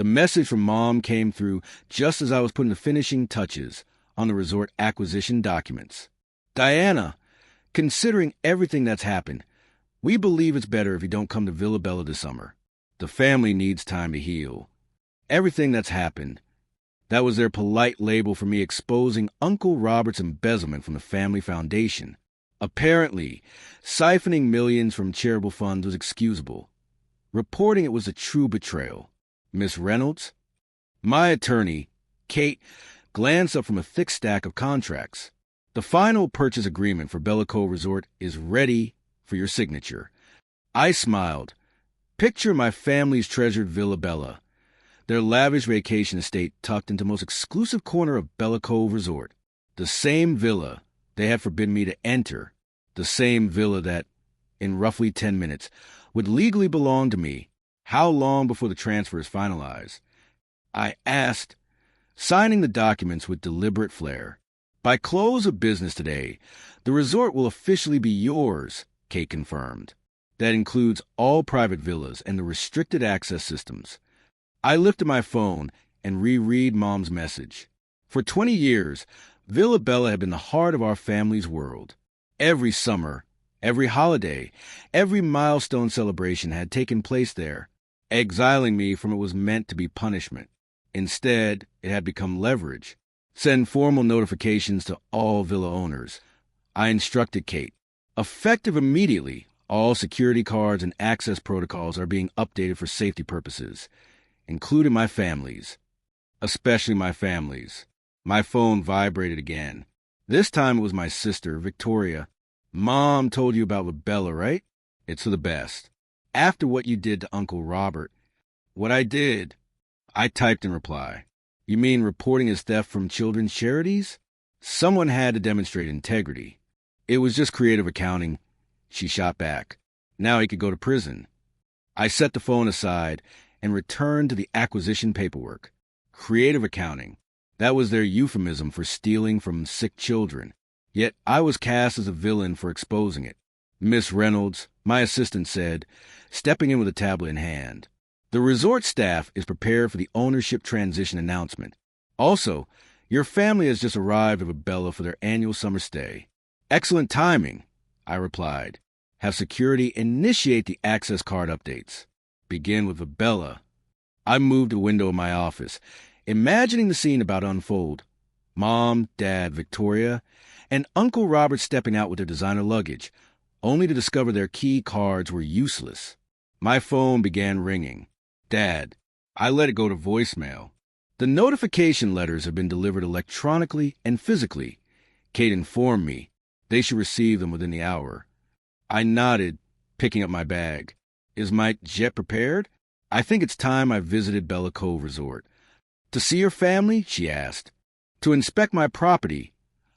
The message from Mom came through just as I was putting the finishing touches on the resort acquisition documents. Diana, considering everything that's happened, we believe it's better if you don't come to Villa Bella this summer. The family needs time to heal. Everything that's happened, that was their polite label for me exposing Uncle Robert's embezzlement from the family foundation. Apparently, siphoning millions from charitable funds was excusable. Reporting it was a true betrayal. Miss Reynolds? My attorney, Kate, glanced up from a thick stack of contracts. The final purchase agreement for Bella Cove Resort is ready for your signature. I smiled. Picture my family's treasured Villa Bella, their lavish vacation estate tucked into the most exclusive corner of Bella Cove Resort. The same villa they had forbidden me to enter, the same villa that, in roughly 10 minutes, would legally belong to me. How long before the transfer is finalized? I asked, signing the documents with deliberate flair. By close of business today, the resort will officially be yours, Kate confirmed. That includes all private villas and the restricted access systems. I lifted my phone and reread Mom's message. For 20 years, Villa Bella had been the heart of our family's world. Every summer, every holiday, every milestone celebration had taken place there. Exiling me from it was meant to be punishment. Instead, it had become leverage. Send formal notifications to all villa owners. I instructed Kate. Effective immediately, all security cards and access protocols are being updated for safety purposes, including my family's. Especially my family's. My phone vibrated again. This time it was my sister, Victoria. Mom told you about Bella, right? It's for the best. After what you did to Uncle Robert. What I did, I typed in reply. You mean reporting his theft from children's charities? Someone had to demonstrate integrity. It was just creative accounting, she shot back. Now he could go to prison. I set the phone aside and returned to the acquisition paperwork. Creative accounting. That was their euphemism for stealing from sick children. Yet I was cast as a villain for exposing it. Miss Reynolds, my assistant, said, stepping in with a tablet in hand. The resort staff is prepared for the ownership transition announcement. Also, your family has just arrived at Bella for their annual summer stay. Excellent timing, I replied. Have security initiate the access card updates. Begin with Bella. I moved to the window of my office, imagining the scene about to unfold. Mom, Dad, Victoria, and Uncle Robert stepping out with their designer luggage, only to discover their key cards were useless. My phone began ringing. Dad, I let it go to voicemail. The notification letters have been delivered electronically and physically. Kate informed me they should receive them within the hour. I nodded, picking up my bag. Is my jet prepared? I think it's time I visited Bella Cove Resort. To see your family? She asked. To inspect my property,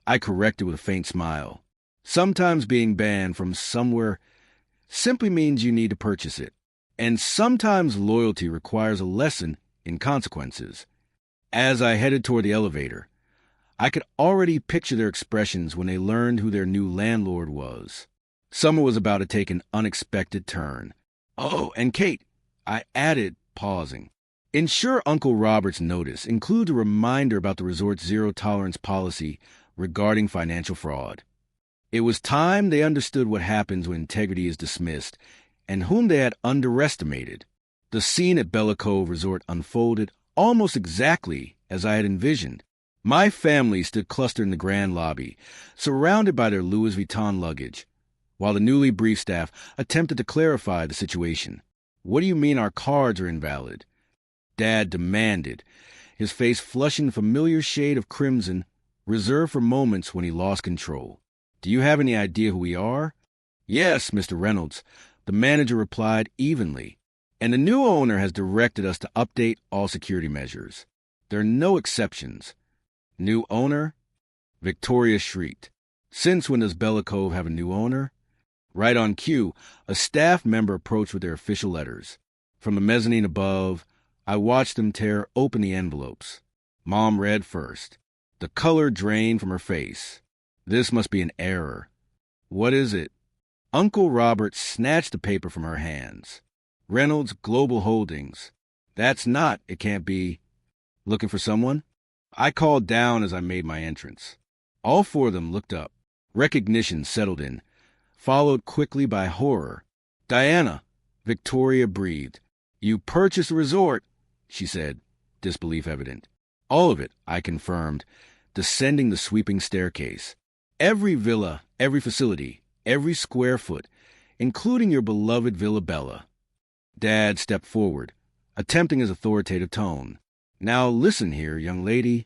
I corrected with a faint smile. Sometimes being banned from somewhere simply means you need to purchase it. And sometimes loyalty requires a lesson in consequences. As I headed toward the elevator, I could already picture their expressions when they learned who their new landlord was. Summer was about to take an unexpected turn. Oh, and Kate, I added, pausing. Ensure Uncle Robert's notice includes a reminder about the resort's zero-tolerance policy regarding financial fraud. It was time they understood what happens when integrity is dismissed and whom they had underestimated. The scene at Bella Cove Resort unfolded almost exactly as I had envisioned. My family stood clustered in the grand lobby, surrounded by their Louis Vuitton luggage, while the newly briefed staff attempted to clarify the situation. What do you mean our cards are invalid? Dad demanded, his face flushing a familiar shade of crimson, reserved for moments when he lost control. Do you have any idea who we are? Yes, Mr. Reynolds, the manager replied evenly, and the new owner has directed us to update all security measures. There are no exceptions. New owner? Victoria shrieked. Since when does Bella Cove have a new owner? Right on cue, a staff member approached with their official letters. From the mezzanine above, I watched them tear open the envelopes. Mom read first. The color drained from her face. This must be an error. What is it? Uncle Robert snatched the paper from her hands. Reynolds Global Holdings. That's not, it can't be. Looking for someone? I called down as I made my entrance. All four of them looked up. Recognition settled in, followed quickly by horror. Diana, Victoria breathed. You purchased the resort, she said, disbelief evident. All of it, I confirmed, descending the sweeping staircase. Every villa, every facility, every square foot, including your beloved Villa Bella. Dad stepped forward, attempting his authoritative tone. Now listen here, young lady.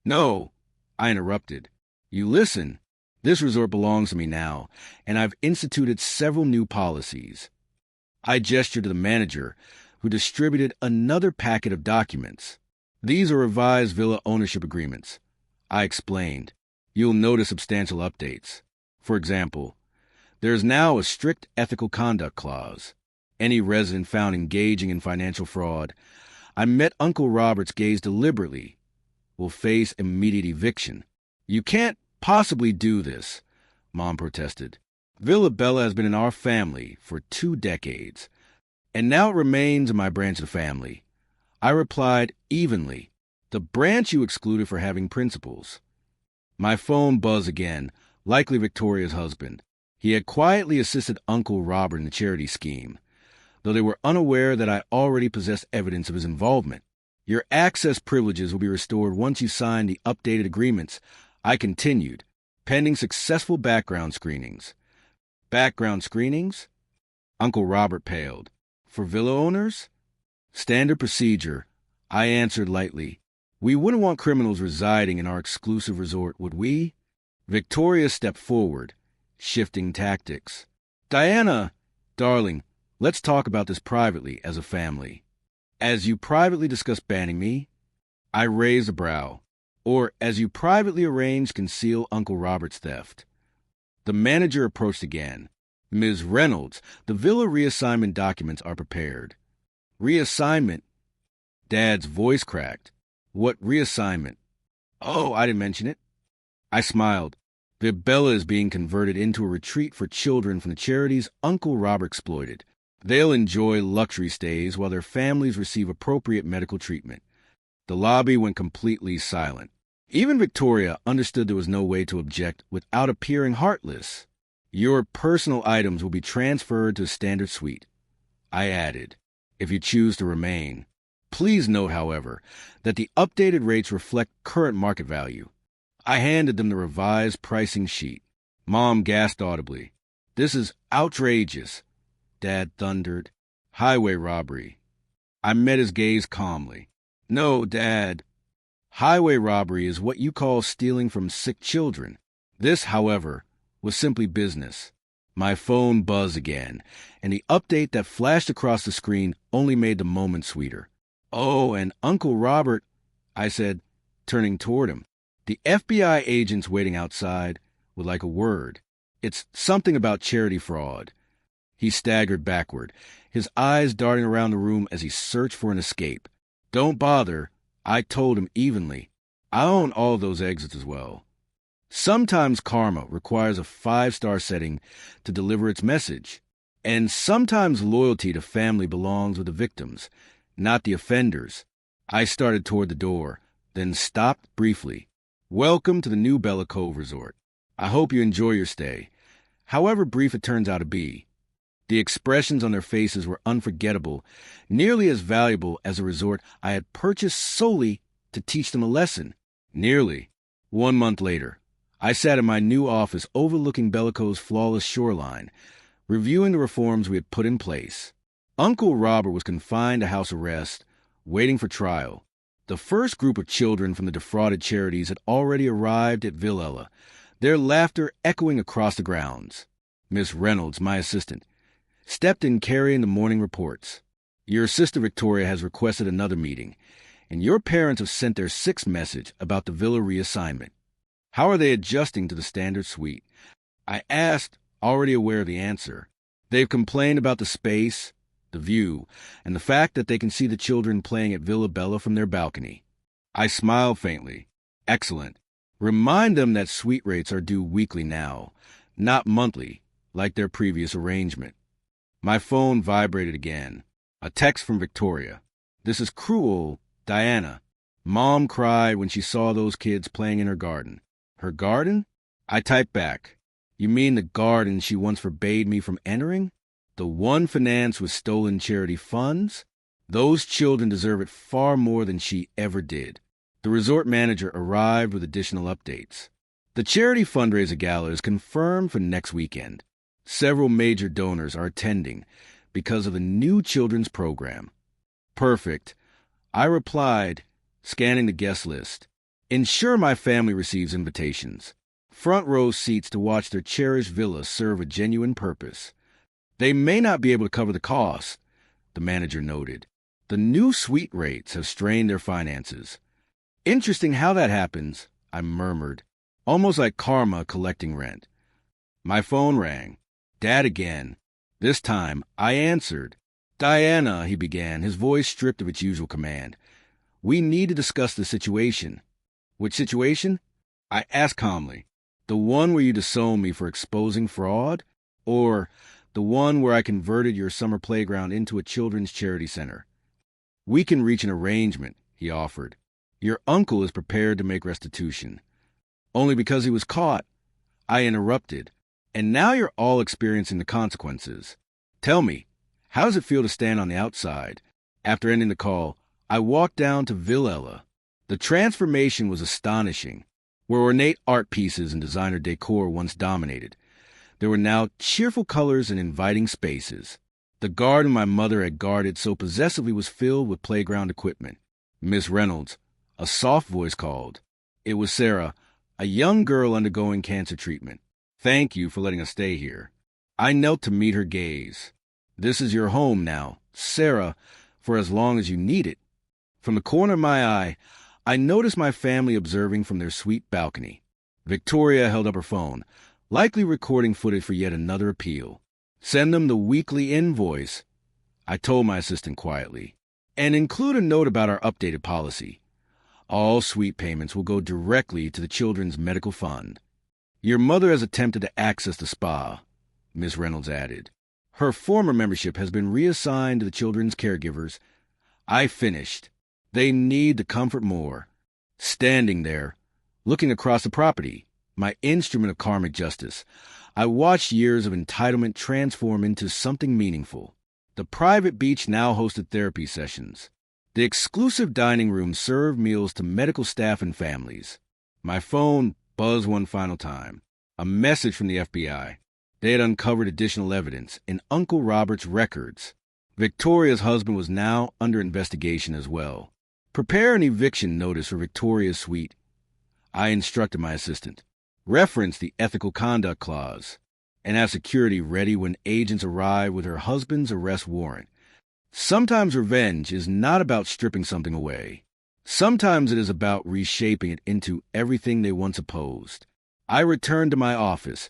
No, I interrupted. You listen. This resort belongs to me now, and I've instituted several new policies. I gestured to the manager, who distributed another packet of documents. These are revised villa ownership agreements. I explained. You'll notice substantial updates. For example, there is now a strict ethical conduct clause. Any resident found engaging in financial fraud, I met Uncle Robert's gaze deliberately, will face immediate eviction. You can't possibly do this, Mom protested. Villa Bella has been in our family for 2 decades, and now it remains in my branch of the family. I replied evenly, the branch you excluded for having principles. My phone buzzed again, likely Victoria's husband. He had quietly assisted Uncle Robert in the charity scheme, though they were unaware that I already possessed evidence of his involvement. Your access privileges will be restored once you sign the updated agreements, I continued, pending successful background screenings. Background screenings? Uncle Robert paled. For villa owners? Standard procedure, I answered lightly. We wouldn't want criminals residing in our exclusive resort, would we? Victoria stepped forward, shifting tactics. Diana, darling, let's talk about this privately as a family. As you privately discussed banning me, I raised a brow. Or as you privately arranged conceal Uncle Robert's theft. The manager approached again. Ms. Reynolds, the villa reassignment documents are prepared. Reassignment? Dad's voice cracked. What reassignment? Oh, I didn't mention it. I smiled. Villa is being converted into a retreat for children from the charities Uncle Robert exploited. They'll enjoy luxury stays while their families receive appropriate medical treatment. The lobby went completely silent. Even Victoria understood there was no way to object without appearing heartless. Your personal items will be transferred to a standard suite. I added, if you choose to remain. Please note, however, that the updated rates reflect current market value. I handed them the revised pricing sheet. Mom gasped audibly. This is outrageous, Dad thundered. Highway robbery. I met his gaze calmly. No, Dad. Highway robbery is what you call stealing from sick children. This, however, was simply business. My phone buzzed again, and the update that flashed across the screen only made the moment sweeter. Oh, and Uncle Robert, I said, turning toward him. The FBI agents waiting outside would like a word. It's something about charity fraud. He staggered backward, his eyes darting around the room as he searched for an escape. Don't bother, I told him evenly. I own all those exits as well. Sometimes karma requires a 5-star setting to deliver its message, and sometimes loyalty to family belongs with the victims, not the offenders. I started toward the door, then stopped briefly. Welcome to the new Bella Cove Resort. I hope you enjoy your stay, however brief it turns out to be. The expressions on their faces were unforgettable, nearly as valuable as a resort I had purchased solely to teach them a lesson. Nearly. 1 month later, I sat in my new office overlooking Bella Cove's flawless shoreline, reviewing the reforms we had put in place. Uncle Robert was confined to house arrest, waiting for trial. The first group of children from the defrauded charities had already arrived at Villa, their laughter echoing across the grounds. Miss Reynolds, my assistant, stepped in carrying the morning reports. Your sister Victoria has requested another meeting, and your parents have sent their 6th message about the villa reassignment. How are they adjusting to the standard suite? I asked, already aware of the answer. They've complained about the space, the view, and the fact that they can see the children playing at Villa Bella from their balcony. I smiled faintly. Excellent. Remind them that suite rates are due weekly now, not monthly, like their previous arrangement. My phone vibrated again. A text from Victoria. This is cruel, Diana. Mom cried when she saw those kids playing in her garden. Her garden? I typed back. You mean the garden she once forbade me from entering? The one financed with stolen charity funds? Those children deserve it far more than she ever did. The resort manager arrived with additional updates. The charity fundraiser gala is confirmed for next weekend. Several major donors are attending because of the new children's program. Perfect. I replied, scanning the guest list. Ensure my family receives invitations. Front row seats to watch their cherished villa serve a genuine purpose. They may not be able to cover the cost, the manager noted. The new suite rates have strained their finances. Interesting how that happens, I murmured, almost like karma collecting rent. My phone rang. Dad again. This time, I answered. Diana, he began, his voice stripped of its usual command. We need to discuss the situation. Which situation? I asked calmly. The one where you disowned me for exposing fraud? Or the one where I converted your summer playground into a children's charity center? We can reach an arrangement, he offered. Your uncle is prepared to make restitution. Only because he was caught, I interrupted. And now you're all experiencing the consequences. Tell me, how does it feel to stand on the outside? After ending the call, I walked down to Villella. The transformation was astonishing. Where ornate art pieces and designer decor once dominated, there were now cheerful colors and inviting spaces. The garden my mother had guarded so possessively was filled with playground equipment. Miss Reynolds, a soft voice called. It was Sarah, a young girl undergoing cancer treatment. Thank you for letting us stay here. I knelt to meet her gaze. This is your home now, Sarah, for as long as you need it. From the corner of my eye, I noticed my family observing from their suite balcony. Victoria held up her phone, likely recording footage for yet another appeal. Send them the weekly invoice, I told my assistant quietly, and include a note about our updated policy. All suite payments will go directly to the children's medical fund. Your mother has attempted to access the spa, Miss Reynolds added. Her former membership has been reassigned to the children's caregivers. I finished. They need to comfort more. Standing there, looking across the property, my instrument of karmic justice, I watched years of entitlement transform into something meaningful. The private beach now hosted therapy sessions. The exclusive dining room served meals to medical staff and families. My phone buzzed one final time. A message from the FBI. They had uncovered additional evidence in Uncle Robert's records. Victoria's husband was now under investigation as well. Prepare an eviction notice for Victoria's suite. I instructed my assistant. Reference the ethical conduct clause and have security ready when agents arrive with her husband's arrest warrant. Sometimes revenge is not about stripping something away. Sometimes it is about reshaping it into everything they once opposed. I returned to my office,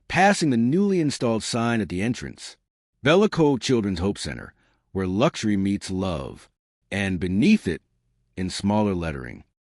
passing the newly installed sign at the entrance. Bellico Children's Hope Center, where luxury meets love, and beneath it, in smaller lettering,